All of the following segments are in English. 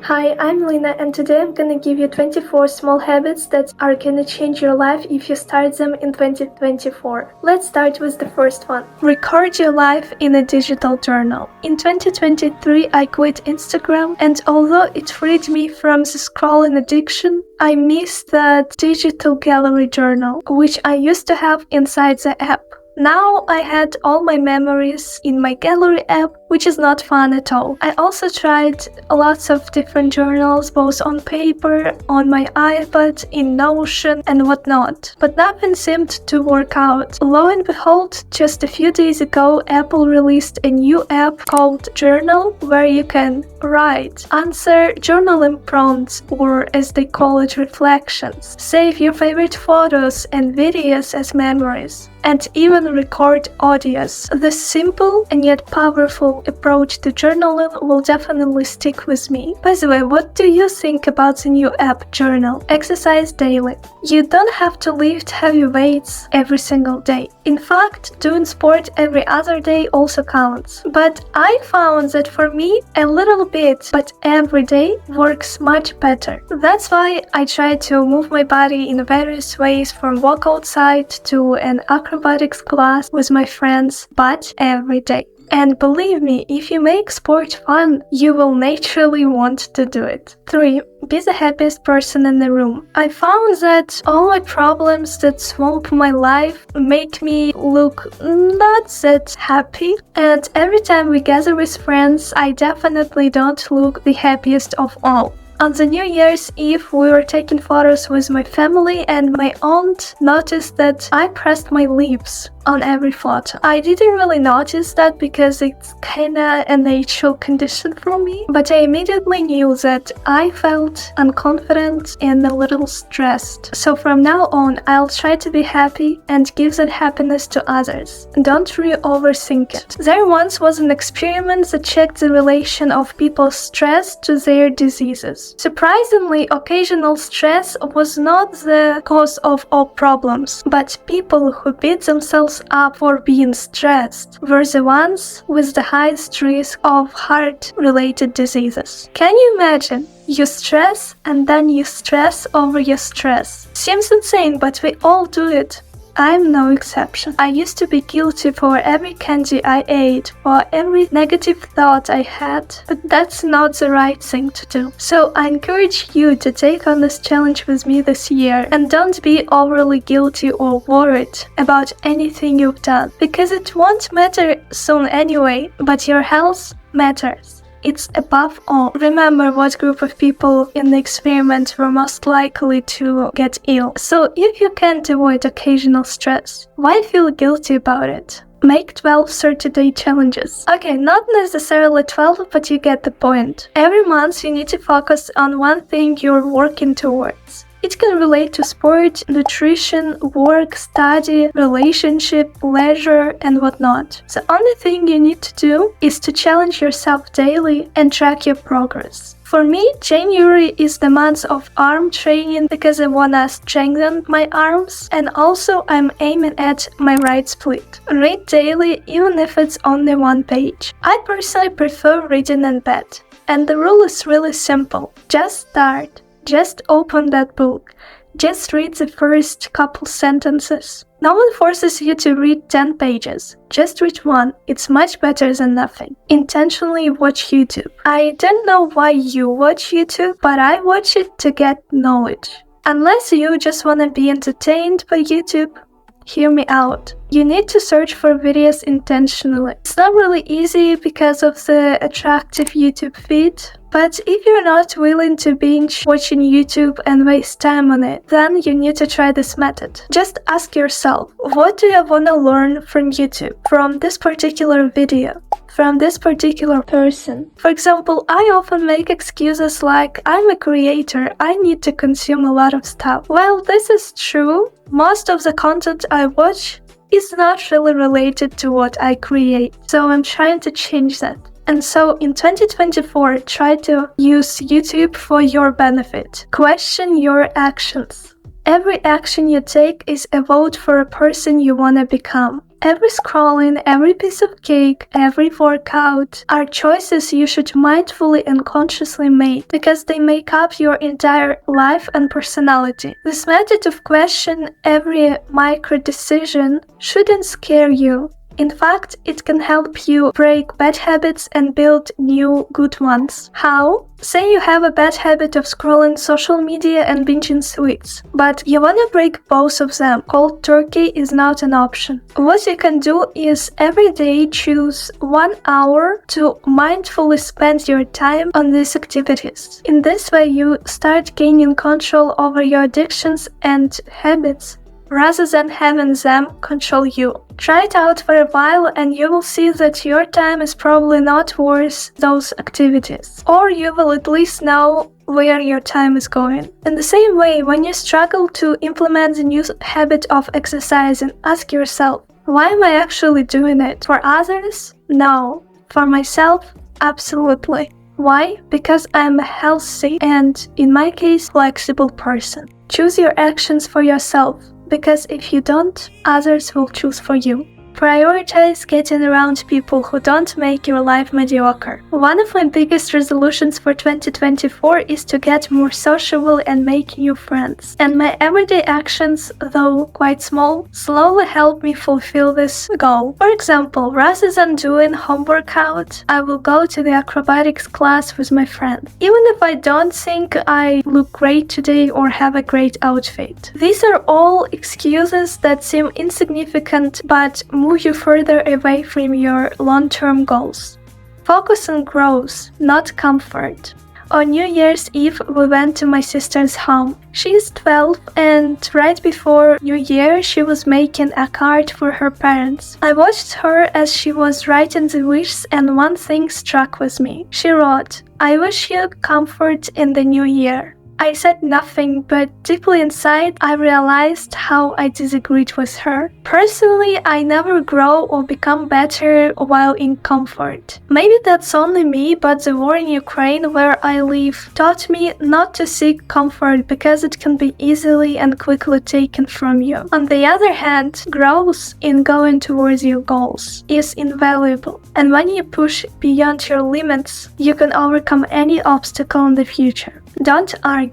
Hi, I'm Lina, and today I'm gonna give you 24 small habits that are gonna change your life if you start them in 2024. Let's start with the first one. Record your life in a digital journal. In 2023, I quit Instagram, and although it freed me from the scrolling addiction, I missed that digital gallery journal, which I used to have inside the app. Now I had all my memories in my gallery app, which is not fun at all. I also tried lots of different journals, both on paper, on my iPad, in Notion, and whatnot. But nothing seemed to work out. Lo and behold, just a few days ago, Apple released a new app called Journal, where you can write, answer journaling prompts, or as they call it, reflections, save your favorite photos and videos as memories, and even record audios. This simple and yet powerful approach to journaling will definitely stick with me. By the way, what do you think about the new app Journal? Exercise daily. You don't have to lift heavy weights every single day. In fact, doing sport every other day also counts. But I found that for me, a little bit, but every day works much better. That's why I try to move my body in various ways, from walk outside to an acrobatics class with my friends, but every day. And believe me, if you make sport fun, you will naturally want to do it. 3. Be the happiest person in the room. I found that all my problems that swamp my life make me look not that happy. And every time we gather with friends, I definitely don't look the happiest of all. On the New Year's Eve, we were taking photos with my family, and my aunt noticed that I pressed my lips on every photo. I didn't really notice that because it's kinda a natural condition for me, but I immediately knew that I felt unconfident and a little stressed. So from now on, I'll try to be happy and give that happiness to others. Don't really overthink it. There once was an experiment that checked the relation of people's stress to their diseases. Surprisingly, occasional stress was not the cause of all problems, but people who beat themselves up for being stressed were the ones with the highest risk of heart-related diseases. Can you imagine? You stress and then you stress over your stress. Seems insane, but we all do it. I'm no exception. I used to be guilty for every candy I ate, for every negative thought I had, but that's not the right thing to do. So I encourage you to take on this challenge with me this year, and don't be overly guilty or worried about anything you've done, because it won't matter soon anyway, but your health matters. It's above all. Remember what group of people in the experiment were most likely to get ill. So if you can't avoid occasional stress, why feel guilty about it? Make 12 30-day challenges. Okay, not necessarily 12, but you get the point. Every month you need to focus on one thing you're working towards. It can relate to sport, nutrition, work, study, relationship, leisure, and whatnot. The only thing you need to do is to challenge yourself daily and track your progress. For me, January is the month of arm training because I wanna strengthen my arms, and also I'm aiming at my right split. Read daily, even if it's only one page. I personally prefer reading in bed, and the rule is really simple. Just start. Just open that book. Just read the first couple sentences. No one forces you to read 10 pages. Just read one. It's much better than nothing. Intentionally watch YouTube. I don't know why you watch YouTube, but I watch it to get knowledge. Unless you just want to be entertained by YouTube, hear me out. You need to search for videos intentionally. It's not really easy because of the attractive YouTube feed, but if you're not willing to binge watching YouTube and waste time on it, then you need to try this method. Just ask yourself, what do I want to learn from YouTube, from this particular video, from this particular person? For example, I often make excuses like, I'm a creator, I need to consume a lot of stuff. Well, this is true. Most of the content I watch is not really related to what I create, so I'm trying to change that. And so in 2024, try to use YouTube for your benefit. Question your actions. Every action you take is a vote for a person you want to become. Every scrolling, every piece of cake, every workout are choices you should mindfully and consciously make because they make up your entire life and personality. This method of question every micro decision shouldn't scare you. In fact, it can help you break bad habits and build new good ones. How? Say you have a bad habit of scrolling social media and binging sweets, but you want to break both of them. Cold turkey is not an option. What you can do is every day choose 1 hour to mindfully spend your time on these activities. In this way, you start gaining control over your addictions and habits, rather than having them control you. Try it out for a while and you will see that your time is probably not worth those activities. Or you will at least know where your time is going. In the same way, when you struggle to implement the new habit of exercising, ask yourself, why am I actually doing it? For others? No. For myself? Absolutely. Why? Because I'm a healthy and, in my case, flexible person. Choose your actions for yourself. Because if you don't, others will choose for you. Prioritize getting around people who don't make your life mediocre. One of my biggest resolutions for 2024 is to get more sociable and make new friends. And my everyday actions, though quite small, slowly help me fulfill this goal. For example, rather than doing home workout, I will go to the acrobatics class with my friend. Even if I don't think I look great today or have a great outfit. These are all excuses that seem insignificant but move you further away from your long-term goals. Focus on growth, not comfort. On New Year's Eve, we went to my sister's home. She is 12 and right before New Year, she was making a card for her parents. I watched her as she was writing the wishes and one thing struck with me. She wrote, "I wish you comfort in the new year." I said nothing, but deeply inside, I realized how I disagreed with her. Personally, I never grow or become better while in comfort. Maybe that's only me, but the war in Ukraine where I live taught me not to seek comfort because it can be easily and quickly taken from you. On the other hand, growth in going towards your goals is invaluable. And when you push beyond your limits, you can overcome any obstacle in the future. Don't argue.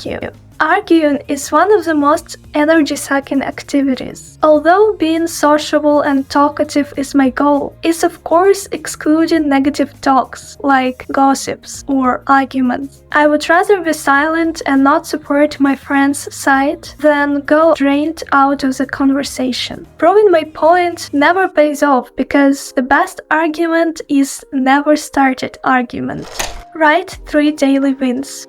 Arguing is one of the most energy-sucking activities. Although being sociable and talkative is my goal, it's of course excluding negative talks like gossips or arguments. I would rather be silent and not support my friend's side than go drained out of the conversation. Proving my point never pays off because the best argument is never started argument. Write 3 daily wins.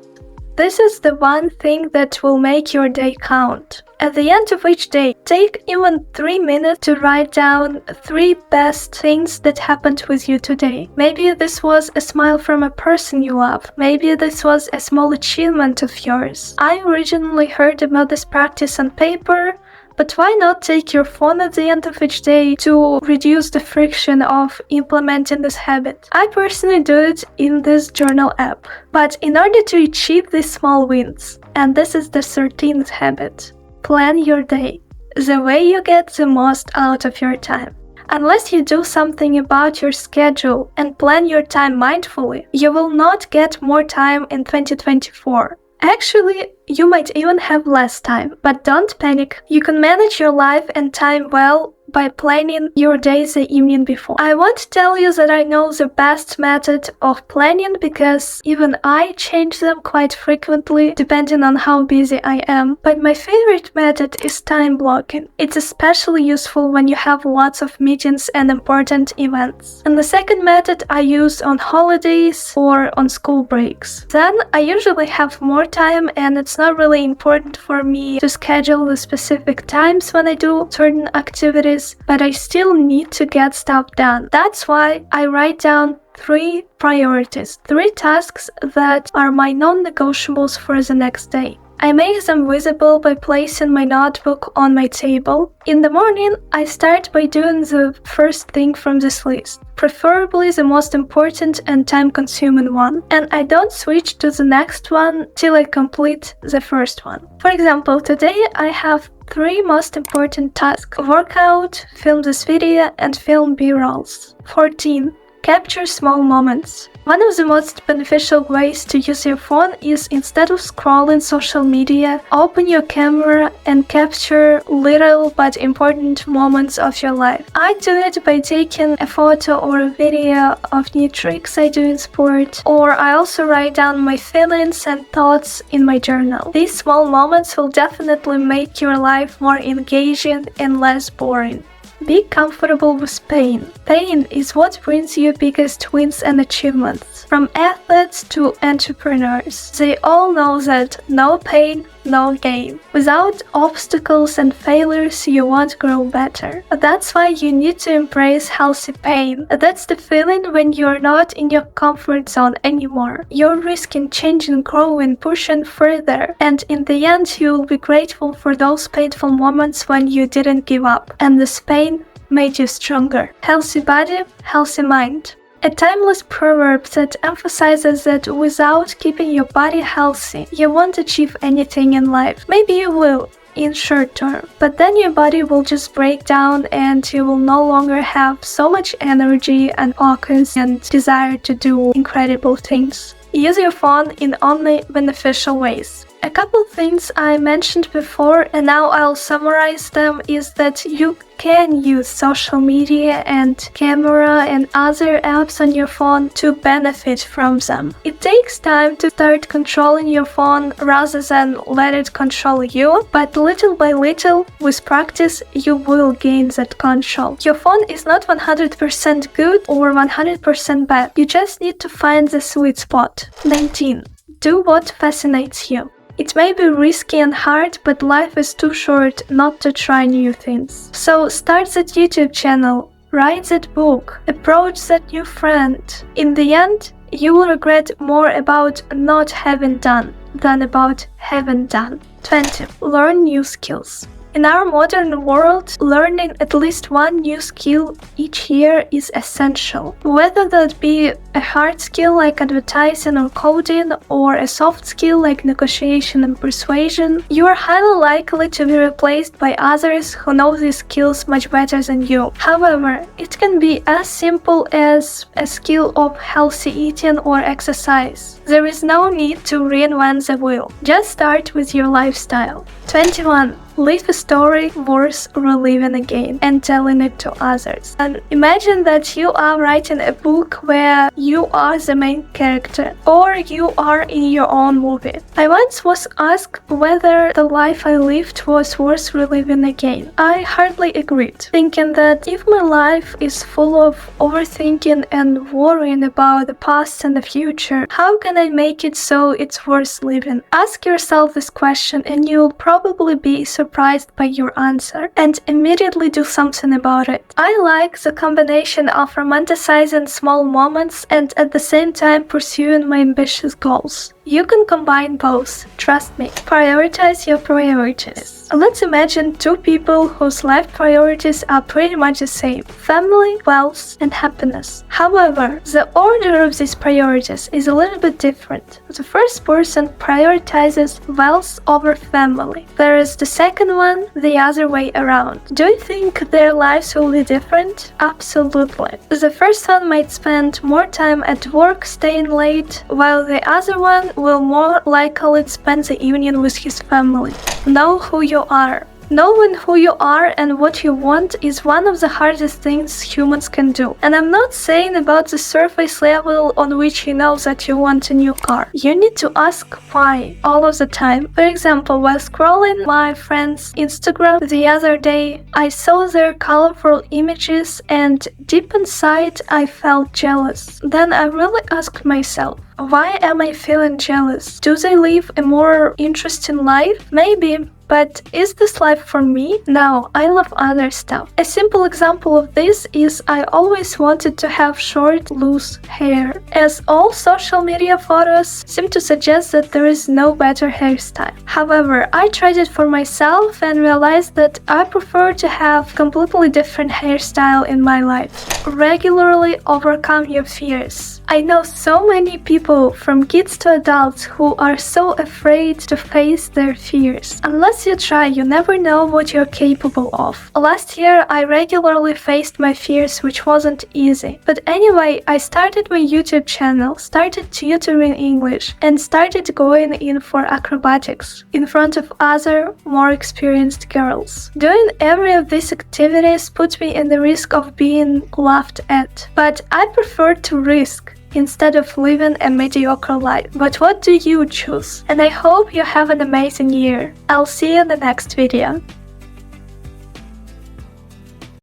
This is the one thing that will make your day count. At the end of each day, take even 3 minutes to write down 3 best things that happened with you today. Maybe this was a smile from a person you love. Maybe this was a small achievement of yours. I originally heard about this practice on paper, but why not take your phone at the end of each day to reduce the friction of implementing this habit? I personally do it in this journal app. But in order to achieve these small wins, and this is the 13th habit, plan your day, the way you get the most out of your time. Unless you do something about your schedule and plan your time mindfully, you will not get more time in 2024. Actually, you might even have less time, but don't panic. You can manage your life and time well by planning your days the evening before. I won't tell you that I know the best method of planning because even I change them quite frequently depending on how busy I am, but my favorite method is time blocking. It's especially useful when you have lots of meetings and important events. And the second method I use on holidays or on school breaks. Then I usually have more time and it's not really important for me to schedule the specific times when I do certain activities, but I still need to get stuff done. That's why I write down 3 priorities, 3 tasks that are my non-negotiables for the next day. I make them visible by placing my notebook on my table. In the morning, I start by doing the first thing from this list, preferably the most important and time-consuming one, and I don't switch to the next one till I complete the first one. For example, today I have 3 most important tasks: workout, film this video, and film B-rolls. 14. Capture small moments. One of the most beneficial ways to use your phone is, instead of scrolling social media, open your camera and capture little but important moments of your life. I do it by taking a photo or a video of new tricks I do in sport, or I also write down my feelings and thoughts in my journal. These small moments will definitely make your life more engaging and less boring. Be comfortable with pain. Pain is what brings you biggest wins and achievements. From athletes to entrepreneurs, they all know that no pain, no gain. Without obstacles and failures, you won't grow better. That's why you need to embrace healthy pain. That's the feeling when you're not in your comfort zone anymore. You're risking changing, growing, pushing further, and in the end, you'll be grateful for those painful moments when you didn't give up, and this pain made you stronger. Healthy body, healthy mind. A timeless proverb that emphasizes that without keeping your body healthy, you won't achieve anything in life. Maybe you will, in short term, but then your body will just break down and you will no longer have so much energy and focus and desire to do incredible things. Use your phone in only beneficial ways. A couple things I mentioned before, and now I'll summarize them, is that you can use social media and camera and other apps on your phone to benefit from them. It takes time to start controlling your phone rather than let it control you, but little by little, with practice, you will gain that control. Your phone is not 100% good or 100% bad. You just need to find the sweet spot. 19. Do what fascinates you. It may be risky and hard, but life is too short not to try new things. So start that YouTube channel, write that book, approach that new friend. In the end, you will regret more about not having done than about having done. 20. Learn new skills. In our modern world, learning at least one new skill each year is essential. Whether that be a hard skill like advertising or coding, or a soft skill like negotiation and persuasion, you are highly likely to be replaced by others who know these skills much better than you. However, it can be as simple as a skill of healthy eating or exercise. There is no need to reinvent the wheel. Just start with your lifestyle. 21. Live a story worth reliving again and telling it to others. And imagine that you are writing a book where you are the main character, or you are in your own movie. I once was asked whether the life I lived was worth reliving again. I hardly agreed, thinking that if my life is full of overthinking and worrying about the past and the future, how can I make it so it's worth living? Ask yourself this question and you'll probably be surprised by your answer and immediately do something about it. I like the combination of romanticizing small moments and at the same time pursuing my ambitious goals. You can combine both, trust me. Prioritize your priorities. Let's imagine two people whose life priorities are pretty much the same: family, wealth, and happiness. However, the order of these priorities is a little bit different. The first person prioritizes wealth over family, whereas the second one the other way around. Do you think their lives will be different? Absolutely. The first one might spend more time at work staying late, while the other one will more likely spend the evening with his family. Know who you are. Knowing who you are and what you want is one of the hardest things humans can do. And I'm not saying about the surface level on which you know that you want a new car. You need to ask why all of the time. For example, while scrolling my friend's Instagram the other day, I saw their colorful images and deep inside I felt jealous. Then I really asked myself, Why am I feeling jealous? Do they live a more interesting life? Maybe. But is this life for me? No, I love other stuff. A simple example of this is I always wanted to have short, loose hair, as all social media photos seem to suggest that there is no better hairstyle. However, I tried it for myself and realized that I prefer to have completely different hairstyle in my life. Regularly overcome your fears. I know so many people, from kids to adults, who are so afraid to face their fears. Unless you try, you never know what you're capable of. Last year, I regularly faced my fears, which wasn't easy. But anyway, I started my YouTube channel, started tutoring English, and started going in for acrobatics in front of other, more experienced girls. Doing every of these activities put me in the risk of being laughed at. But I prefer to risk instead of living a mediocre life. But what do you choose? And I hope you have an amazing year. I'll see you in the next video.